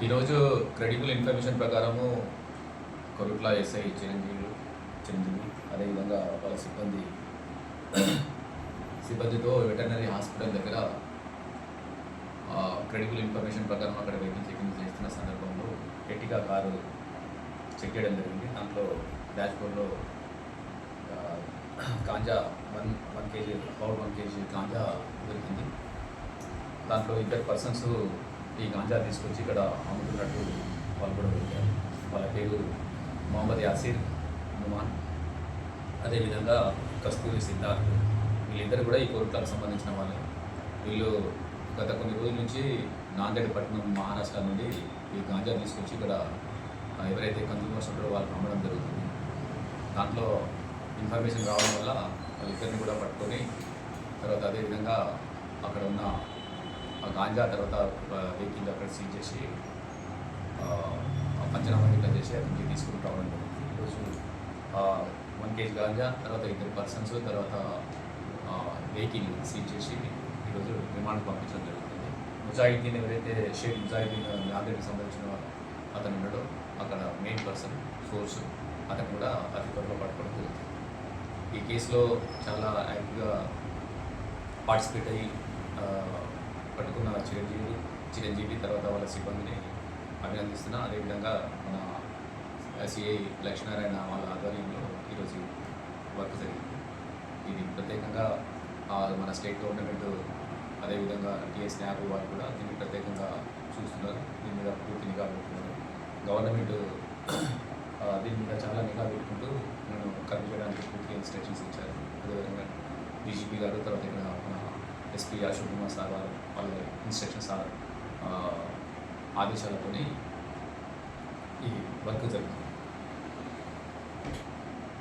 ఈరోజు credible information ప్రకారము Korutla SI Chiranjeevi అదేవిధంగా వాళ్ళ సిబ్బందితో వెటర్నరీ హాస్పిటల్ దగ్గర క్రెడిబుల్ ఇన్ఫర్మేషన్ ప్రకారం అక్కడ వెహికల్ చెకింగ్ చేస్తున్న సందర్భంలో ఎట్టిగా కారు చెక్ చేయడం జరిగింది. దాంట్లో డాష్బోర్డ్లో గాంజా 1 కేజీ అబౌట్ 1 కేజీ గాంజా దొరికింది. దాంట్లో ఇద్దరు పర్సన్స్ ఈ గాంజా తీసుకొచ్చి ఇక్కడ అమ్ముతున్నట్టు వాళ్ళు కూడా దొరికారు. వాళ్ళ పేరు మొహమ్మద్ యాసిర్ నుమాన్, అదేవిధంగా కస్తూరి సిద్ధార్థ్. వీళ్ళిద్దరు కూడా ఈ కోరుట్లకు సంబంధించిన వాళ్ళే. వీళ్ళు గత కొన్ని రోజుల నుంచి నాందేడ్ పట్టణం మహారాష్ట్ర నుండి ఈ గాంజా తీసుకొచ్చి ఇక్కడ ఎవరైతే కన్జ్యూమర్స్ ఉంటారో వాళ్ళకి అమ్మడం జరుగుతుంది. దాంట్లో ఇన్ఫర్మేషన్ రావడం వల్ల వాళ్ళిద్దరిని కూడా పట్టుకొని తర్వాత అదేవిధంగా అక్కడ ఉన్న గాంజా తర్వాత వెహికల్ అక్కడ సీజ్ చేసి పంచనామా గిట్లా చేసి అతనికి తీసుకుని రావడం జరిగింది. ఈరోజు 1 కేజీ గాంజా, తర్వాత ఇద్దరు పర్సన్స్, తర్వాత వెహికల్ సీజ్ చేసి ఈరోజు రిమాండ్ పంపించడం జరుగుతుంది. ముజాహిద్దీన్ ఎవరైతే షేక్ ముజాహిద్దీన్ నాందేడ్కి సంబంధించిన అతను ఉన్నాడో అక్కడ మెయిన్ పర్సన్ సోర్స్, అతను కూడా అతి త్వరలో పట్టుకోవడం జరుగుతుంది. ఈ కేసులో చాలా యాక్టివ్గా పార్టిసిపేట్ అయ్యి పట్టుకున్న చిరంజీవి తర్వాత వాళ్ళ సిబ్బందిని అభినందిస్తున్నా. అదేవిధంగా మన సిఐ లక్ష్మీనారాయణ వాళ్ళ ఆధ్వర్యంలో ఈరోజు వర్క్ జరిగింది. ఇది ప్రత్యేకంగా మన స్టేట్ గవర్నమెంట్ అదేవిధంగా టీఎస్ న్యాప్ వాళ్ళు కూడా దీన్ని ప్రత్యేకంగా చూస్తున్నారు. దీని మీద పూర్తి నిఘా పెట్టుకున్నారు. గవర్నమెంట్ దీని మీద చాలా నిఘా పెట్టుకుంటూ నేను కరెక్ట్ చేయడానికి పూర్తిగా ఇన్స్ట్రక్షన్స్ ఇచ్చారు. అదేవిధంగా డీజీపీ గారు తర్వాత ఇక్కడ మన ఎస్పీ అశోక్ కుమార్ సార్ వాళ్ళ ఇన్స్ట్రక్షన్స్ ఆదేశాలతోని ఈ వర్క్ జరుగుతుంది.